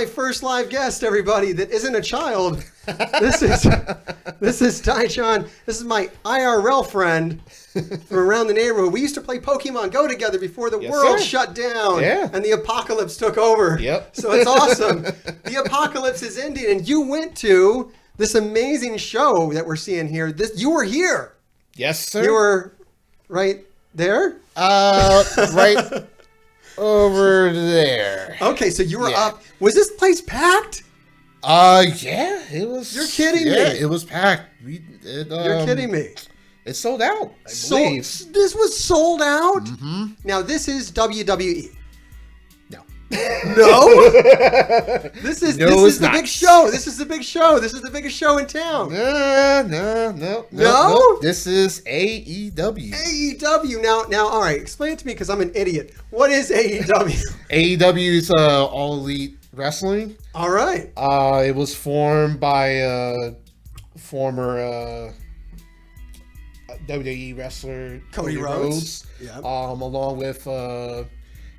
first live guest, everybody, that isn't a child. This is Taichan. This is my IRL friend from around the neighborhood. We used to play Pokemon Go together before the world shut down and the apocalypse took over. Yep. So it's awesome. The apocalypse is ending, and you went to this amazing show that we're seeing here. You were here. Yes, sir. You were right there? Right over there. Okay, so you were up. Was this place packed? Yeah, it was. You're kidding me. It was packed. You're kidding me. It sold out, I believe. This was sold out? Mm-hmm. Now, this is WWE. No. No? This is the not. big show. This is the big show. This is the biggest show in town. No? This is AEW. AEW. Now, all right. Explain it to me because I'm an idiot. What is AEW? AEW is All Elite Wrestling. All right. It was formed by former WWE wrestler Cody Rhodes. Yep. Along with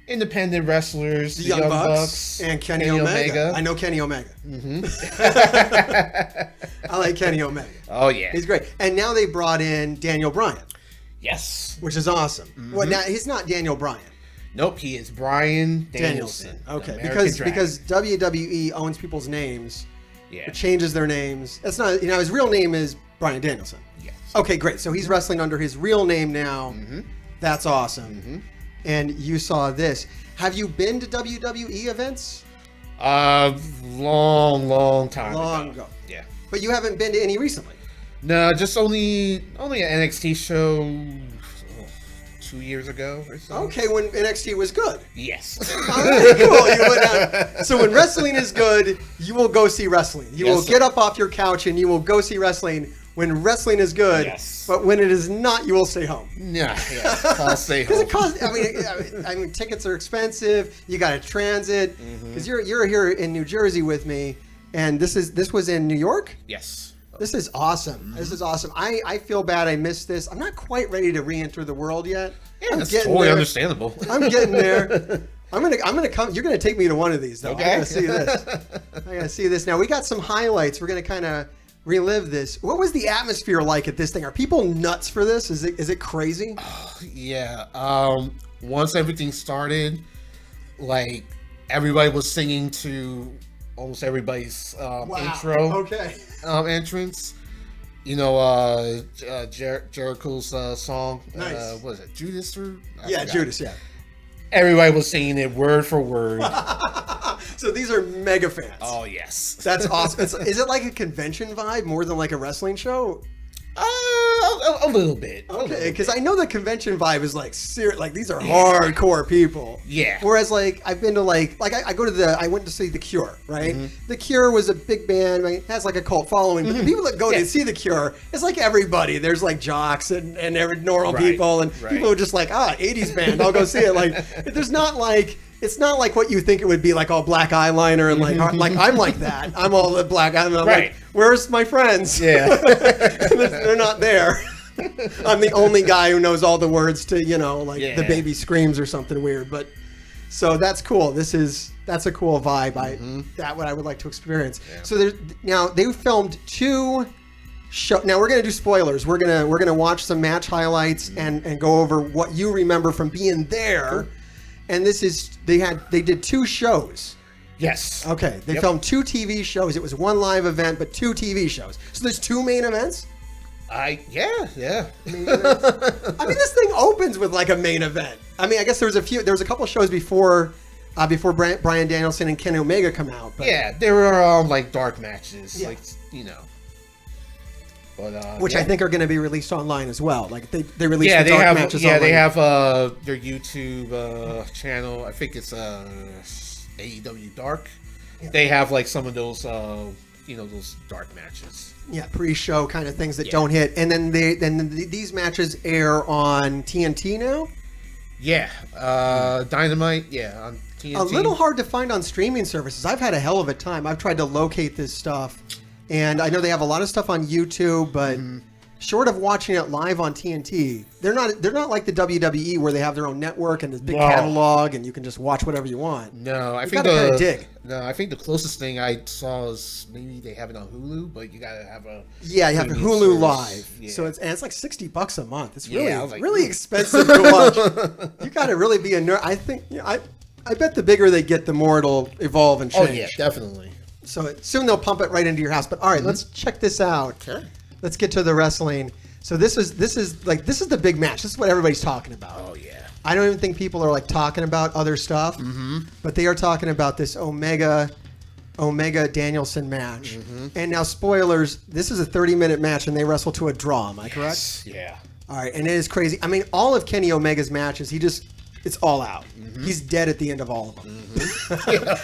independent wrestlers, the Young Bucks, and Kenny Omega. I know Kenny Omega. Mm-hmm. I like Kenny Omega. Oh, yeah. He's great. And now they brought in Daniel Bryan. Yes. Which is awesome. Mm-hmm. Well, now he's not Daniel Bryan. Nope, he is Brian Danielson. Okay, because WWE owns people's names. Yeah. It changes their names. That's not, his real name is Brian Danielson. Yes. Okay, great. So he's wrestling under his real name now. Mm-hmm. That's awesome. Mm-hmm. And you saw this. Have you been to WWE events? Long time ago. Yeah. But you haven't been to any recently? No, just only an NXT show 2 years ago or so. Okay, when NXT was good. Yes. All right, cool. So when wrestling is good, you will go see wrestling. You will get up off your couch and you will go see wrestling when wressling is good. Yes. But when it is not, you will stay home. Yeah. I'll stay home. Because it costs. I mean, tickets are expensive. You got to transit. Because you're here in New Jersey with me, and this was in New York. Yes. This is awesome. Mm-hmm. This is awesome. I feel bad I missed this. I'm not quite ready to re-enter the world yet. Yeah, that's totally understandable. I'm getting there. I'm gonna come. You're gonna take me to one of these though. Okay. I gotta see this. I gotta see this. Now we got some highlights. We're gonna kind of relive this. What was the atmosphere like at this thing? Are people nuts for this? Is it crazy? Yeah. Once everything started, like everybody was singing to almost everybody's intro. Okay. Entrance. You know, Jericho's song. Nice. What is it? Judas or? I forgot. Judas. Yeah. Everybody was singing it word for word. So these are mega fans. Oh yes. That's awesome. Is it like a convention vibe more than like a wrestling show? A little bit. Okay, because I know the convention vibe is like serious. Like these are hardcore people. Yeah. Whereas like I've been to I went to see The Cure. Right. Mm-hmm. The Cure was a big band. It has like a cult following. But the people that go to see The Cure, it's like everybody. There's like jocks and every normal people and people who are just like 80s band. I'll go see it. Like there's not like. It's not like what you think it would be, like all black eyeliner and like I'm like that. I'm all the black eyeliner. I'm like, where's my friends? Yeah, they're not there. I'm the only guy who knows all the words to the baby screams or something weird. But so that's cool. That's a cool vibe. What I would like to experience. Yeah. So now they filmed 2 show. Now we're gonna do spoilers. We're gonna watch some match highlights and go over what you remember from being there. Cool. And this is they did 2 shows. Yes. Okay. They filmed 2 TV shows. It was 1 live event, but 2 TV shows. So there's 2 main events. Yeah. I mean, this thing opens with like a main event. I mean, I guess there was a couple of shows before Brian Danielson and Kenny Omega come out. But, yeah, there were like dark matches, like But, which I think are going to be released online as well. Like they release the dark have, matches yeah, online. they have their YouTube channel. I think it's AEW Dark. Yeah. They have like some of those those dark matches. Yeah, pre-show kind of things that don't hit, and then these matches air on TNT now. Yeah, Dynamite. Yeah, on TNT. A little hard to find on streaming services. I've had a hell of a time. I've tried to locate this stuff. And I know they have a lot of stuff on YouTube, but short of watching it live on TNT, they're not like the WWE where they have their own network and this big catalog and you can just watch whatever you want. No, I think the closest thing I saw is maybe they have it on Hulu, but you gotta have a you have Hulu service. Live. Yeah. So it's like $60 a month. It's really expensive to watch. You gotta really be a nerd. I think I bet the bigger they get, the more it'll evolve and change. Oh yeah, definitely. So soon they'll pump it right into your house. But all right, let's check this out. Okay. Let's get to the wrestling. So this is the big match. This is what everybody's talking about. Oh yeah. I don't even think people are like talking about other stuff, but they are talking about this Omega Danielson match. And now spoilers, this is a 30-minute match and they wrestle to a draw. Am I correct? Yeah. All right, and it is crazy. I mean, all of Kenny Omega's matches, it's all out. He's dead at the end of all of them.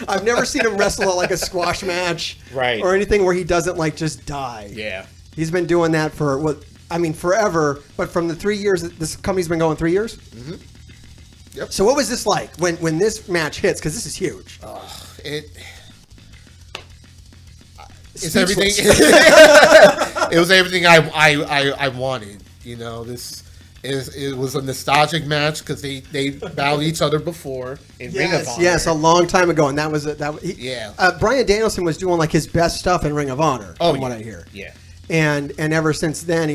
I've never seen him wrestle at like a squash match, or anything where he doesn't like just die. Yeah. He's been doing that for forever. But from the 3 years, this company's been going 3 years. Yep. So what was this like when this match hits? Because this is huge. It's everything. It was everything I wanted. You know, it was a nostalgic match because they battled each other before in Ring of Honor. Yes, a long time ago, and that was Bryan Danielson was doing like his best stuff in Ring of Honor, from what I hear. Yeah. And ever since then,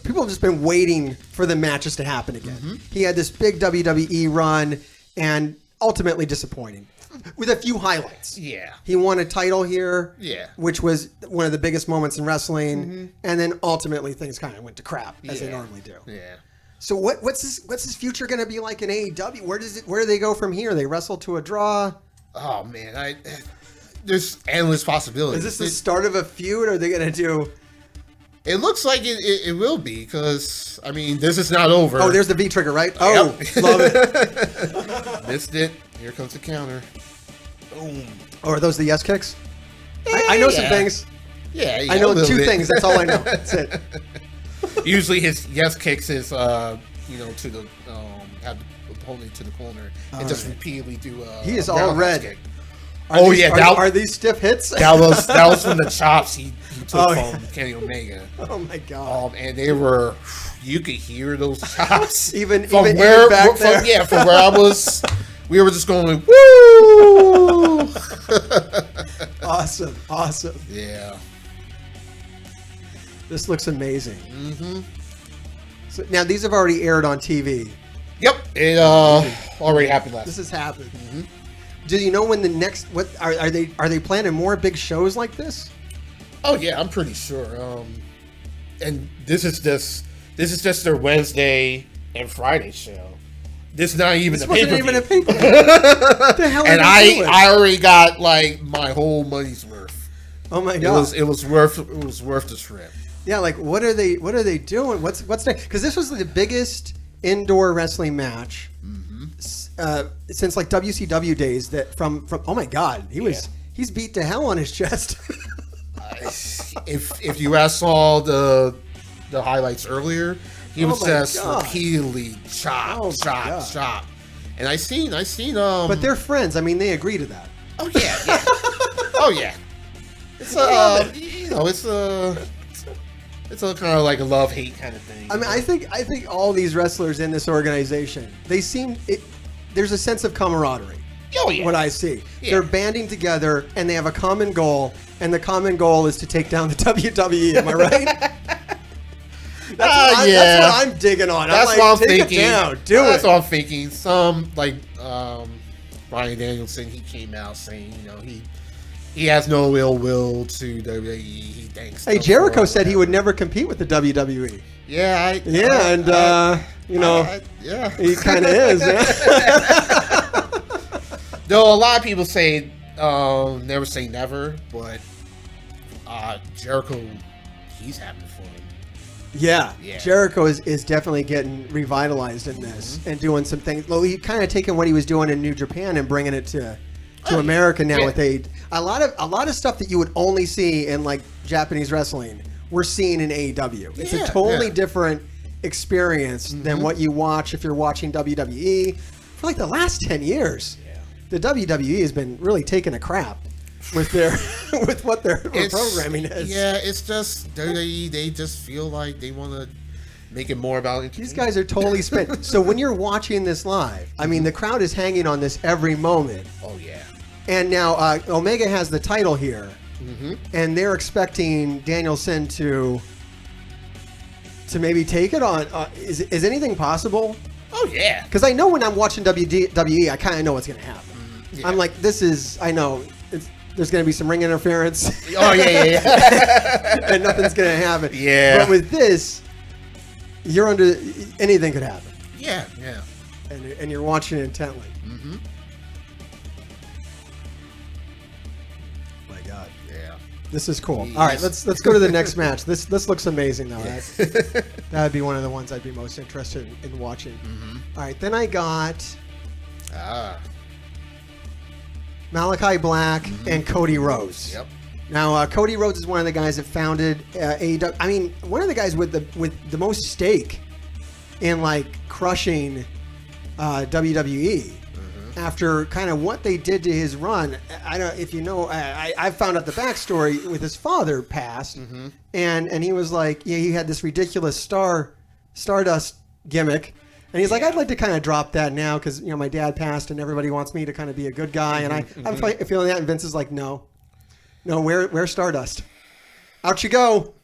people have just been waiting for the matches to happen again. He had this big WWE run, and ultimately disappointing, with a few highlights. Yeah. He won a title here, which was one of the biggest moments in wrestling, and then ultimately things kind of went to crap, as they normally do. Yeah. So what's his future going to be like in AEW? Where do they go from here? They wrestle to a draw. Oh man, there's endless possibilities. Is this the start of a feud? Or are they going to do? It looks like it will be because I mean this is not over. Oh, there's the V trigger, right? Oh, love it. Missed it. Here comes the counter. Boom. Oh, are those the yes kicks? I know some things. Yeah, I know two things. That's all I know. That's it. Usually his yes kicks is to the have the opponent to the corner and just repeatedly do he is all red. Kick. Are these stiff hits? That was from the chops he took from Kenny Omega. Oh my god! And they were, you could hear those chops even from where back there. From where I was. We were just going like, woo! Awesome. Yeah. This looks amazing. So now these have already aired on TV. Yep, it already happened last. This has happened. Do you know when the next? What are they planning more big shows like this? Oh yeah, I'm pretty sure. And this is just their Wednesday and Friday show. This is not even a pay-per-view. Even a pay-per-view. What the hell? And I already got like my whole money's worth. Oh my god! It was worth the trip. Yeah, like what are they doing? What's next? Because this was the biggest indoor wrestling match since like WCW days. That from oh my god, he's beat to hell on his chest. If you saw the highlights earlier, he was just repeatedly chop. And I seen. But they're friends. I mean, they agree to that. Oh yeah. Oh yeah. It's a kind of like a love-hate kind of thing. I mean, I think all these wrestlers in this organization, there's a sense of camaraderie. Oh yeah. What I see, they're banding together and they have a common goal, and the common goal is to take down the WWE. Am I right? That's what I'm digging on. That's what I'm take thinking. It down. That's what I'm thinking. Some like Bryan Danielson, he came out saying, he has no ill will to WWE. He thanks. Hey, Jericho said he would never compete with the WWE. Yeah, he kind of is. Yeah. Though a lot of people say never say never, but Jericho, he's happy for him. Yeah. Jericho is definitely getting revitalized in this and doing some things. Well, he kind of taking what he was doing in New Japan and bringing it to America now with a lot of stuff that you would only see in like Japanese wrestling. We're seeing in AEW. It's a totally different experience than what you watch if you're watching WWE. For like the last 10 years, the WWE has been really taking a crap. with their with what their programming is. Yeah, it's just they just feel like they want to make it more about these guys are totally spent. So when you're watching this live, I mean, the crowd is hanging on this every moment. Oh yeah. And now Omega has the title here, and they're expecting Danielson to maybe take it on. Is anything possible? Oh yeah. Because I know when I'm watching WWE, I kind of know what's going to happen. Yeah. I'm like, I know there's going to be some ring interference. Oh yeah. And nothing's going to happen. Yeah. But with this, you're under anything could happen. Yeah. And you're watching it intently. Mm-hmm. My God. Yeah. This is cool. All right, let's go to the next match. This looks amazing though. That would be one of the ones I'd be most interested in watching. Mm-hmm. All right, then I got Malachi Black and Cody Rhodes. Yep. Now Cody Rhodes is one of the guys that founded AEW. I mean, one of the guys with the most stake in like crushing WWE. After kind of what they did to his run, I don't if you know. I found out the backstory with his father passed, and he was like, yeah, he had this ridiculous Stardust gimmick, and he's like, I'd like to kind of drop that now because my dad passed and everybody wants me to kind of be a good guy, and I'm feeling that, and Vince is like, no, where's Stardust? Out you go.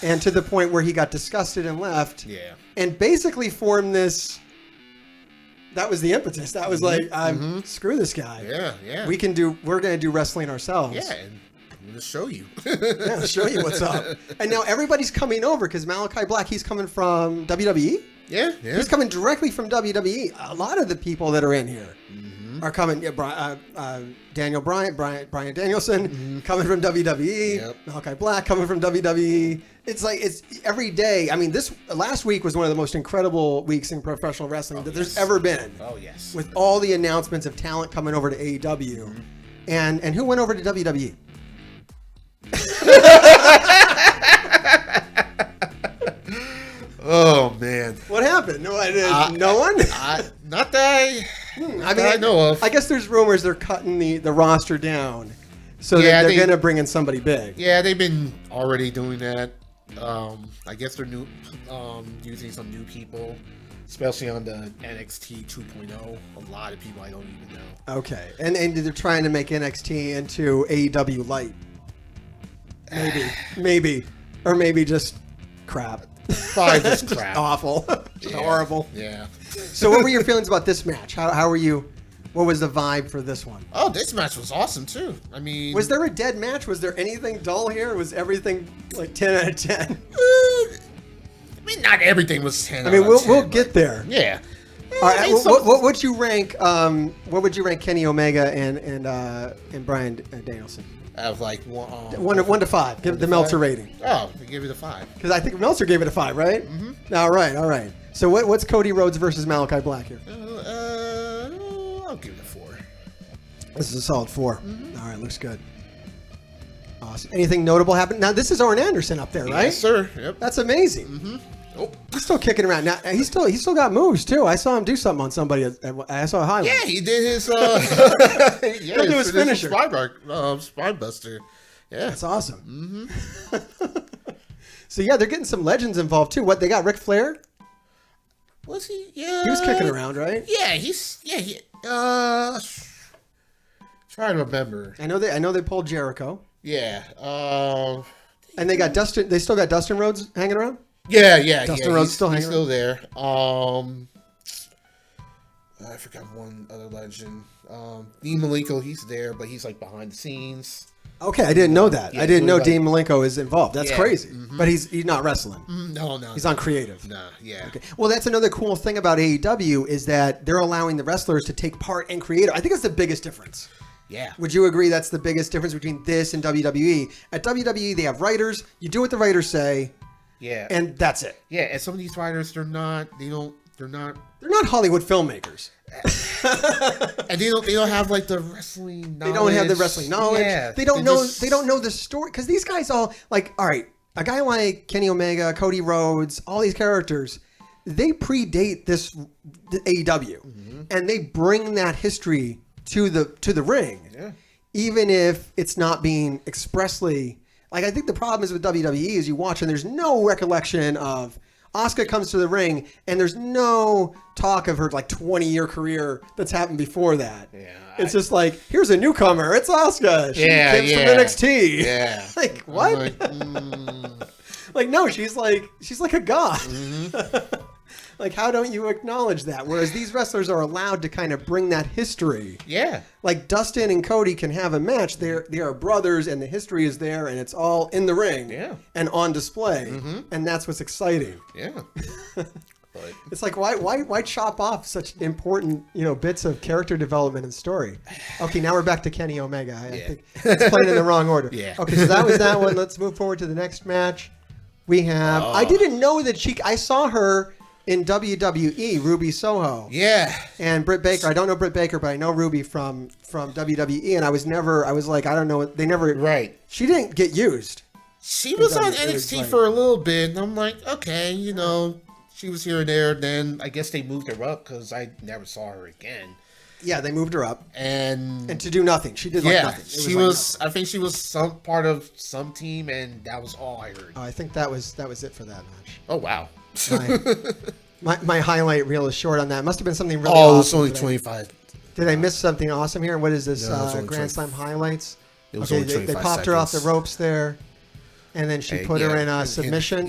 And to the point where he got disgusted and left, and basically formed this. That was the impetus. That was like, screw this guy. Yeah. We're going to do wrestling ourselves. Yeah, and I'm going to show you. Yeah, show you what's up. And now everybody's coming over because Malachi Black, he's coming from WWE. Yeah. He's coming directly from WWE. A lot of the people that are in here are coming. Brian Danielson coming from WWE. Yep. Malachi Black coming from WWE. It's like it's every day. I mean, this last week was one of the most incredible weeks in professional wrestling that there's ever been. Oh yes. With all the announcements of talent coming over to AEW, and who went over to WWE? Oh man. What happened? No one. Not that I know of. I guess there's rumors they're cutting the roster down, so that they're gonna bring in somebody big. Yeah, they've been already doing that. I guess they're using some new people, especially on the NXT 2.0. A lot of people I don't even know. Okay, and they're trying to make NXT into AEW light. Maybe, or maybe just crap. Probably just crap. Just awful. Just horrible. Yeah. So, what were your feelings about this match? How were you? What was the vibe for this one? Oh, this match was awesome too. I mean, was there a dead match? Was there anything dull here? Was everything like 10 out of 10? I mean, not everything was 10. I mean, we'll get there. Yeah. All right. What would you rank? What would you rank Kenny Omega and Brian Danielson? Out of like 1 to 5. Give the Meltzer rating. Oh, we give it a 5. Because I think Meltzer gave it a 5, right? Mm-hmm. All right. So what's Cody Rhodes versus Malachi Black here? I'll give it a 4. This is a solid 4. Mm-hmm. All right, looks good. Awesome. Anything notable happen? Now this is Arn Anderson up there, right? Yes, sir. Yep. That's amazing. Mm-hmm. Oh, he's still kicking around. Now he's still got moves too. I saw him do something on somebody. I saw a highlight. Yeah, he did his. He'll do his finisher. Spine buster. Yeah, that's awesome. Mm-hmm. So yeah, they're getting some legends involved too. What they got? Ric Flair. Was he? Yeah, he was kicking around, right? Yeah, trying to remember. I know they pulled Jericho. Yeah. And they got Dustin. They still got Dustin Rhodes hanging around. Yeah. Dustin Rhodes still hanging. He's still there. I forgot one other legend. Dean Malenko, he's there, but he's like behind the scenes. Okay, I didn't know that. I didn't know Dean Malenko is involved. That's crazy. Mm-hmm. But he's not wrestling. No. He's on creative. No, yeah. Okay. Well, that's another cool thing about AEW is that they're allowing the wrestlers to take part in creative. I think that's the biggest difference. Yeah. Would you agree that's the biggest difference between this and WWE? At WWE, they have writers. You do what the writers say. Yeah. And that's it. Yeah, and some of these writers, they're not Hollywood filmmakers. And they don't have like the wrestling knowledge. They don't have the wrestling knowledge. Yeah, they don't know the story. Because these guys all, like, all right, a guy like Kenny Omega, Cody Rhodes, all these characters, they predate this AEW. Mm-hmm. And they bring that history to the ring. Yeah. even if it's not being expressly, like, I think the problem is with WWE is you watch and there's no recollection of Asuka comes to the ring and there's no talk of her like 20-year career that's happened before that. Yeah, it's just like, here's a newcomer. It's Asuka. She came from NXT. Yeah. Like, what? Like, like, no, she's like a god. Mm-hmm. Like, how don't you acknowledge that? Whereas these wrestlers are allowed to kind of bring that history. Yeah. Like Dustin and Cody can have a match. They are brothers, and the history is there, and it's all in the ring and on display. Mm-hmm. And that's what's exciting. Yeah. But it's like, why chop off such important, bits of character development and story? Okay, now we're back to Kenny Omega. I think it's played in the wrong order. Yeah. Okay, so that was that one. Let's move forward to the next match. We have... I didn't know that I saw her in WWE, Ruby Soho. Yeah. And Britt Baker. I don't know Britt Baker, but I know Ruby from WWE. And I was like, I don't know. They never... Right. She didn't get used. She was on NXT for a little bit. And I'm like, okay, she was here and there. Then I guess they moved her up because I never saw her again. Yeah, they moved her up. And to do nothing. She did nothing. She was I think she was some part of some team, and that was all I heard. Oh, I think that was it for that match. Oh, wow. My highlight reel is short on that. It must have been something really awesome. Oh, it's only 25. Did I miss something awesome here? What is this? Grand Slam highlights? It was only 25 they popped her off the ropes there. And then she put her in a submission.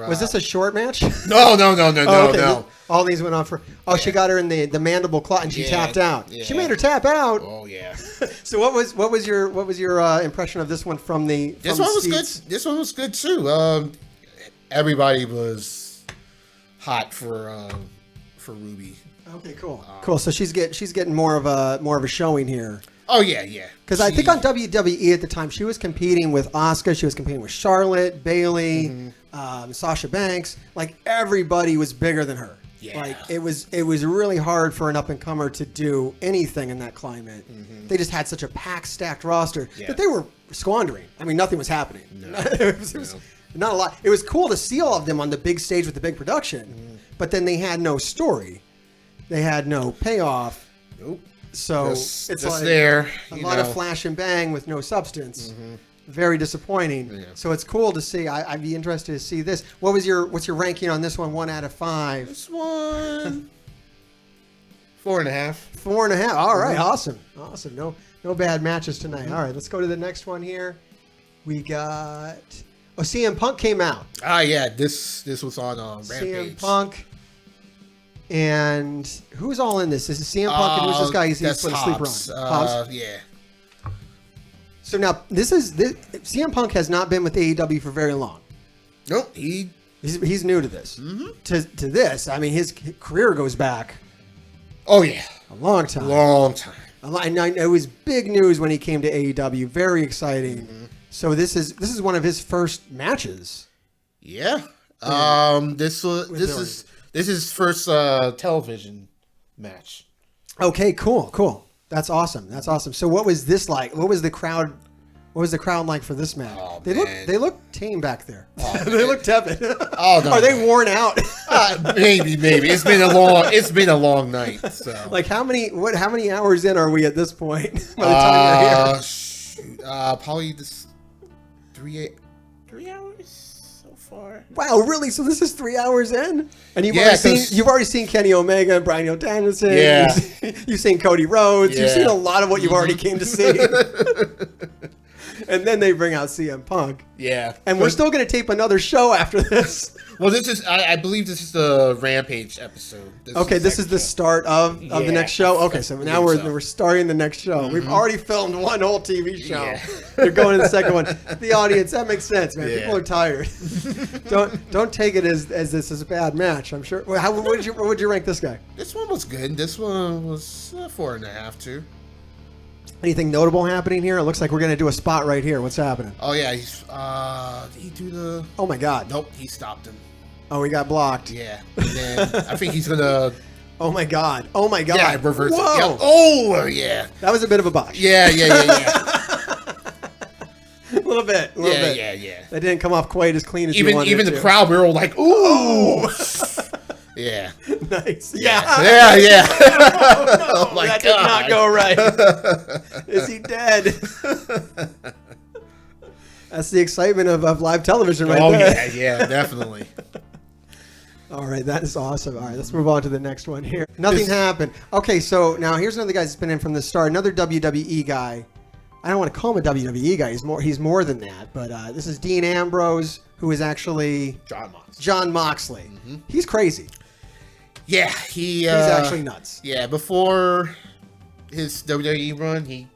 Was this a short match? No. No. All these went on for... Oh, she got her in the mandible claw and she tapped out. Yeah. She made her tap out. Oh, yeah. So what was your impression of this one from the This one was good. This one was good too. Everybody was hot for Ruby. Okay, cool. Cool. So she's getting more of a showing here. Oh, yeah. Because I think on WWE at the time, she was competing with Asuka. She was competing with Charlotte, Bayley, Sasha Banks. Like, everybody was bigger than her. Yeah. Like, it was really hard for an up-and-comer to do anything in that climate. Mm-hmm. They just had such a packed, stacked roster that they were squandering. I mean, nothing was happening. No. It was not a lot. It was cool to see all of them on the big stage with the big production, but then they had no story. They had no payoff. Nope. So it's just like there, a lot of flash and bang with no substance. Mm-hmm. Very disappointing. Yeah. So it's cool to see. I'd be interested to see this. What's your ranking on this one? 1 out of 5. This one 4.5. 4.5. All right, awesome. No bad matches tonight. All right, let's go to the next one here. We got CM Punk came out. Yeah. This was on Rampage. CM Punk. And who's all in this? Is it CM Punk and who's this guy? He's put a sleeper on. Hobbs? Yeah. So now CM Punk has not been with AEW for very long. Nope. He's new to this. Mm-hmm. To this, I mean, his career goes back. Oh yeah, a long time. And it was big news when he came to AEW. Very exciting. Mm-hmm. So this is one of his first matches. Yeah. This is his first television match. Okay, cool. That's awesome. So what was this like? What was the crowd like for this match? Oh, they look tame back there. Oh, they look tepid. Oh, no. Are they worn out? Maybe. It's been a long night. So. Like how many hours in are we at this point by the time you're here? Probably this 3 hours. Wow, really? So this is 3 hours in, and you've already seen Kenny Omega and Brian Danielson. Yeah, you've seen Cody Rhodes. Yeah. You've seen a lot of what you've already came to see. And then they bring out CM Punk. Yeah, and we're still going to tape another show after this. Well, this is I believe this is the Rampage episode. This is the start of the next show. Okay, so now we're starting the next show. Mm-hmm. We've already filmed one whole TV show. Yeah. They're going to the second one. The audience, that makes sense, man. Yeah. People are tired. Don't take it as this is a bad match. I'm sure. What would you rank this guy? This one was good. This one was 4.5 too. Anything notable happening here? It looks like we're going to do a spot right here. What's happening? Oh, yeah. Did he do the... Oh, my God. Nope. He stopped him. Oh, he got blocked. Yeah. And then I think he's going to... Oh, my God. Yeah, reverse it. Whoa. Yeah. Oh, yeah. That was a bit of a botch. Yeah. A little bit. Yeah. That didn't come off quite as clean as you wanted Even the crowd, we were all like, ooh. Yeah. Nice. Yeah. Yeah. Oh, no, my that God. did not go right. Is he dead? That's the excitement of live television right there. Yeah, definitely. All right, that is awesome. All right, let's move on to the next one here. Nothing happened. Okay, so now here's another guy that's been in from the start. Another WWE guy. I don't want to call him a WWE guy. He's more than that. But this is Dean Ambrose, who is actually John Moxley. Mm-hmm. He's crazy. Yeah, he's actually nuts. Yeah, before his WWE run, he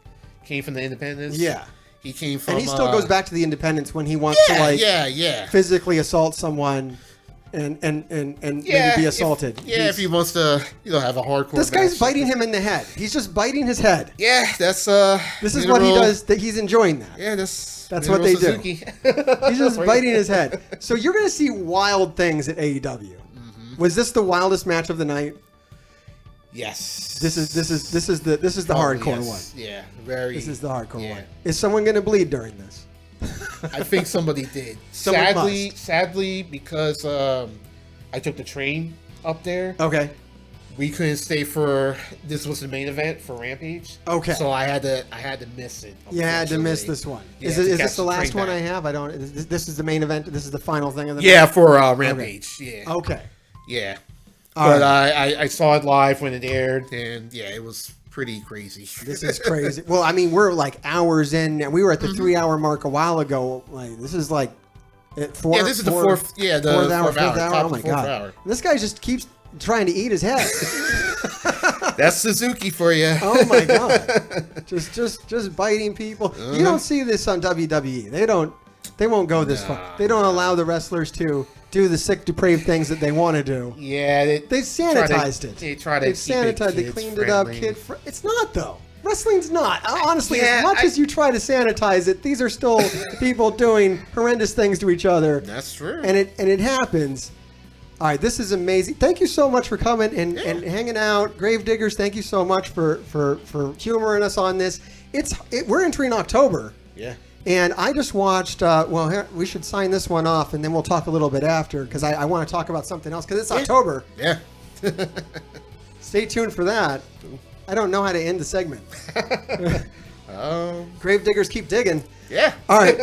came from the Independents. Yeah. He came from... And he still goes back to the Independents when he wants to physically assault someone and maybe be assaulted. If he wants to, have a hardcore This guy's biting him in the head. He's just biting his head. Yeah, that's This is what he does. That he's enjoying that. Yeah, that's what they Suzuki. do. He's just biting his head. So you're going to see wild things at AEW. Mm-hmm. Was this the wildest match of the night? Yes. This is the hardcore one. Yeah, very. This is the hardcore one. Is someone going to bleed during this? I think somebody did. Sadly, because I took the train up there. Okay. We couldn't stay for. This was the main event for Rampage. Okay. So I had to miss it. You had to miss this one. Yeah, is this the last one I have? I don't. This is the main event. This is the final thing of the night? Yeah, for Rampage. Okay. Yeah. Okay. Yeah. But I saw it live when it aired, and it was pretty crazy. This is crazy. Well, I mean, we're like hours in, and we were at the 3-hour mark a while ago. Like, this is like this is the fourth. Yeah, the fourth hour. Oh my God! This guy just keeps trying to eat his head. That's Suzuki for you. Oh my God! Just biting people. You don't see this on WWE. They won't go this far. They don't allow the wrestlers to do the sick, depraved things that they want to do. Yeah, they've sanitized it. They try to They've sanitized. They cleaned it up. It's not though. Wrestling's not. Honestly, as much as you try to sanitize it, these are still people doing horrendous things to each other. That's true. And it happens. All right, this is amazing. Thank you so much for coming and hanging out. Gravediggers, thank you so much for humoring us on this. We're entering October. Yeah. And I just watched, we should sign this one off, and then we'll talk a little bit after, because I want to talk about something else, because it's October. Yeah. Stay tuned for that. I don't know how to end the segment. Gravediggers keep digging. Yeah. All right.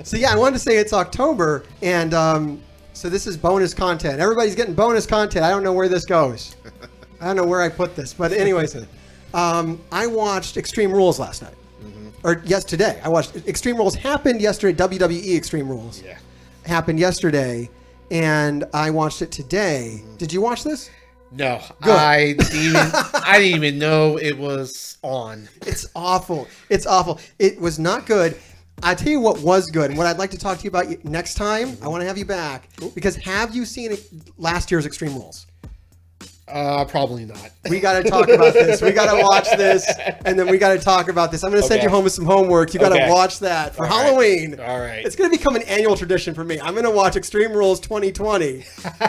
So, I wanted to say it's October, and so this is bonus content. Everybody's getting bonus content. I don't know where this goes. I don't know where I put this. But anyways, I watched Extreme Rules last night. Or today. I watched Extreme Rules. Happened yesterday. WWE Extreme Rules. Yeah. Happened yesterday, and I watched it today. Did you watch this? No. Good. I didn't even know it was on. It's awful. It's awful. It was not good. I tell you what was good, and what I'd like to talk to you about next time. I want to have you back because have you seen last year's Extreme Rules? Probably not. We got to talk about this. We got to watch this, and then we got to talk about this. I'm going to send you home with some homework. You got to watch that for Halloween. All right. It's going to become an annual tradition for me. I'm going to watch Extreme Rules 2020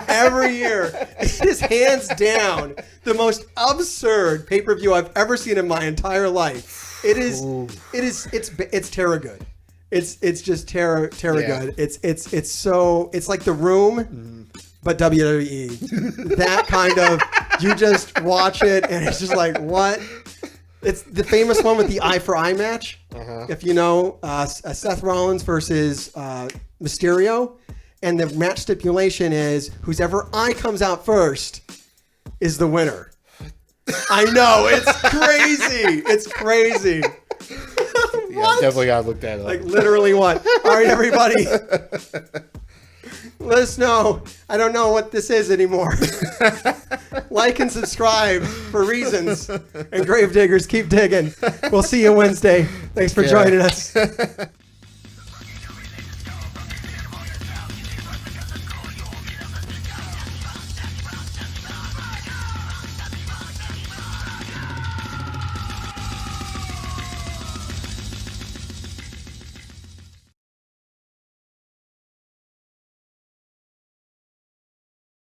every year. It is hands down the most absurd pay-per-view I've ever seen in my entire life. It's terror good. It's just terror good. It's like The Room. But WWE, that kind of, you just watch it and it's just like, what? It's the famous one with the eye for eye match. If you know, Seth Rollins versus Mysterio. And the match stipulation is whoever eye comes out first is the winner. I know, it's crazy. It's crazy. Yeah, definitely got to look that up. Like literally what? All right, everybody. Let us know. I don't know what this is anymore. Like and subscribe for reasons. And Gravediggers, keep digging. We'll see you Wednesday. Thanks for joining us.